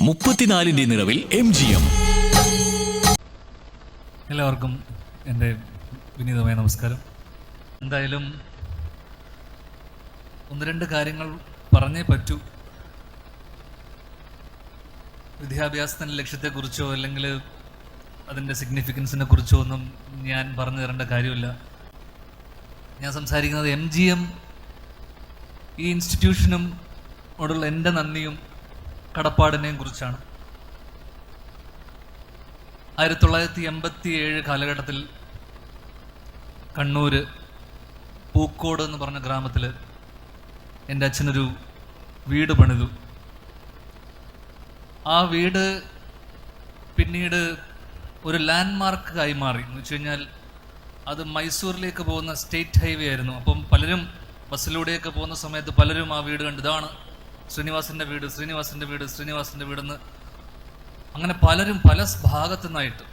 34-ന്റെ നിറവിൽ MGM. എല്ലാവർക്കും എൻ്റെ വിനീതമായ നമസ്കാരം. എന്തായാലും ഒന്ന് രണ്ട് കാര്യങ്ങൾ പറഞ്ഞേ പറ്റൂ. വിദ്യാഭ്യാസത്തിൻ്റെ ലക്ഷ്യത്തെക്കുറിച്ചോ അല്ലെങ്കിൽ അതിൻ്റെ സിഗ്നിഫിക്കൻസിനെ കുറിച്ചോ ഒന്നും ഞാൻ പറഞ്ഞു തരേണ്ട കാര്യമില്ല. ഞാൻ സംസാരിക്കുന്നത് MGM ഈ ഇൻസ്റ്റിറ്റ്യൂഷനും ഓടുള്ള എൻ്റെ നന്ദിയും കടപ്പാടിനെയും കുറിച്ചാണ്. 1987 കാലഘട്ടത്തിൽ കണ്ണൂര് പൂക്കോട് എന്ന് പറഞ്ഞ ഗ്രാമത്തിൽ എൻ്റെ അച്ഛനൊരു വീട് പണിതു. ആ വീട് പിന്നീട് ഒരു ലാൻഡ്മാർക്ക് ആയി മാറി. എന്ന് വെച്ച് കഴിഞ്ഞാൽ അത് മൈസൂരിലേക്ക് പോകുന്ന സ്റ്റേറ്റ് ഹൈവേ ആയിരുന്നു. അപ്പം പലരും ബസ്സിലൂടെയൊക്കെ പോകുന്ന സമയത്ത് പലരും ആ വീട് കണ്ട് ഇതാണ് ശ്രീനിവാസിൻ്റെ വീട്, ശ്രീനിവാസിൻ്റെ വീട്, ശ്രീനിവാസിൻ്റെ വീടെന്ന് അങ്ങനെ പലരും പല ഭാഗത്തു നിന്നായിട്ട്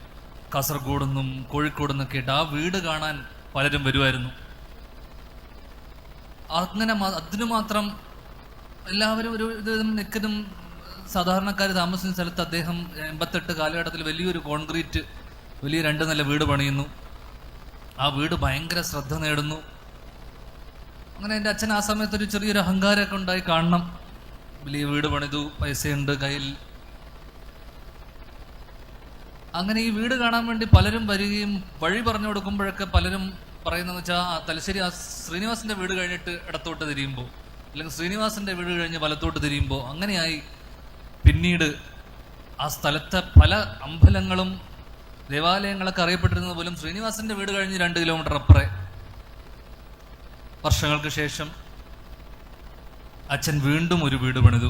കാസർഗോഡ് നിന്നും കോഴിക്കോട് നിന്നൊക്കെ ആയിട്ട് ആ വീട് കാണാൻ പലരും വരുമായിരുന്നു. അങ്ങനെ അതിനു മാത്രം എല്ലാവരും ഒരു ഇത് നിൽക്കലും സാധാരണക്കാർ താമസിക്കുന്ന സ്ഥലത്ത് അദ്ദേഹം 88 കാലഘട്ടത്തിൽ വലിയൊരു കോൺക്രീറ്റ് വലിയ 2 നില വീട് പണിയുന്നു. ആ വീട് ഭയങ്കര ശ്രദ്ധ നേടുന്നു. അങ്ങനെ എൻ്റെ അച്ഛൻ ആ സമയത്ത് ഒരു ചെറിയൊരു അഹങ്കാരമൊക്കെ ഉണ്ടായി കാണണം. വലിയ വീട് പണിതു, പൈസയുണ്ട് കയ്യിൽ. അങ്ങനെ ഈ വീട് കാണാൻ വേണ്ടി പലരും വരികയും വഴി പറഞ്ഞു കൊടുക്കുമ്പോഴൊക്കെ പലരും പറയുന്നതെന്ന് വെച്ചാൽ തലശ്ശേരി ആ ശ്രീനിവാസിൻ്റെ വീട് കഴിഞ്ഞിട്ട് ഇടത്തോട്ട് തിരിയുമ്പോൾ അല്ലെങ്കിൽ ശ്രീനിവാസിൻ്റെ വീട് കഴിഞ്ഞ് വലത്തോട്ട് തിരിയുമ്പോൾ അങ്ങനെയായി. പിന്നീട് ആ സ്ഥലത്തെ പല അമ്പലങ്ങളും ദേവാലയങ്ങളൊക്കെ അറിയപ്പെട്ടിരുന്നത് പോലും ശ്രീനിവാസിൻ്റെ വീട് കഴിഞ്ഞ് 2 കിലോമീറ്റർ അപ്പുറേ. വർഷങ്ങൾക്ക് ശേഷം അച്ഛൻ വീണ്ടും ഒരു വീട് പണിതു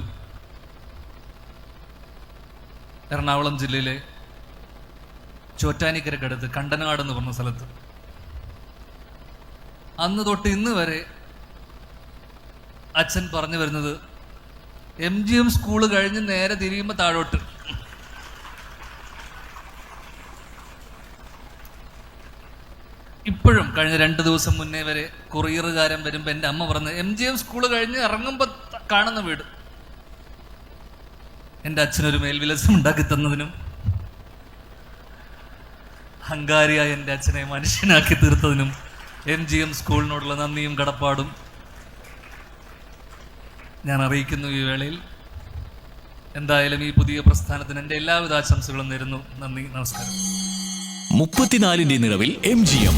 എറണാകുളം ജില്ലയിലെ ചോറ്റാനിക്കരക്കടുത്ത് കണ്ടനാട് എന്ന് പറഞ്ഞ സ്ഥലത്ത്. അന്ന് തൊട്ട് ഇന്ന് വരെ അച്ഛൻ പറഞ്ഞു വരുന്നത് MGM സ്കൂള് കഴിഞ്ഞ് നേരെ തിരിയുമ്പോൾ താഴോട്ട്. ഇപ്പോഴും കഴിഞ്ഞ 2 ദിവസം മുന്നേ വരെ കൊറിയറുകാരൻ വരുമ്പോൾ എൻ്റെ അമ്മ പറഞ്ഞ് MGM സ്കൂള് കഴിഞ്ഞ് ഇറങ്ങുമ്പോൾ കാണുന്ന വീട്. എൻ്റെ അച്ഛനൊരു മേൽവിലാസം ഉണ്ടാക്കി തന്നതിനും ഹങ്കാരിയായ എൻ്റെ അച്ഛനെ മനുഷ്യനാക്കി തീർത്തതിനും MGM സ്കൂളിനോടുള്ള നന്ദിയും കടപ്പാടും ഞാൻ അറിയിക്കുന്നു ഈ വേളയിൽ. എന്തായാലും ഈ പുതിയ പ്രസ്ഥാനത്തിന് എൻ്റെ എല്ലാവിധ ആശംസകളും നേരുന്നു. നന്ദി, നമസ്കാരം. 34-ന്റെ നിറവിൽ MGM.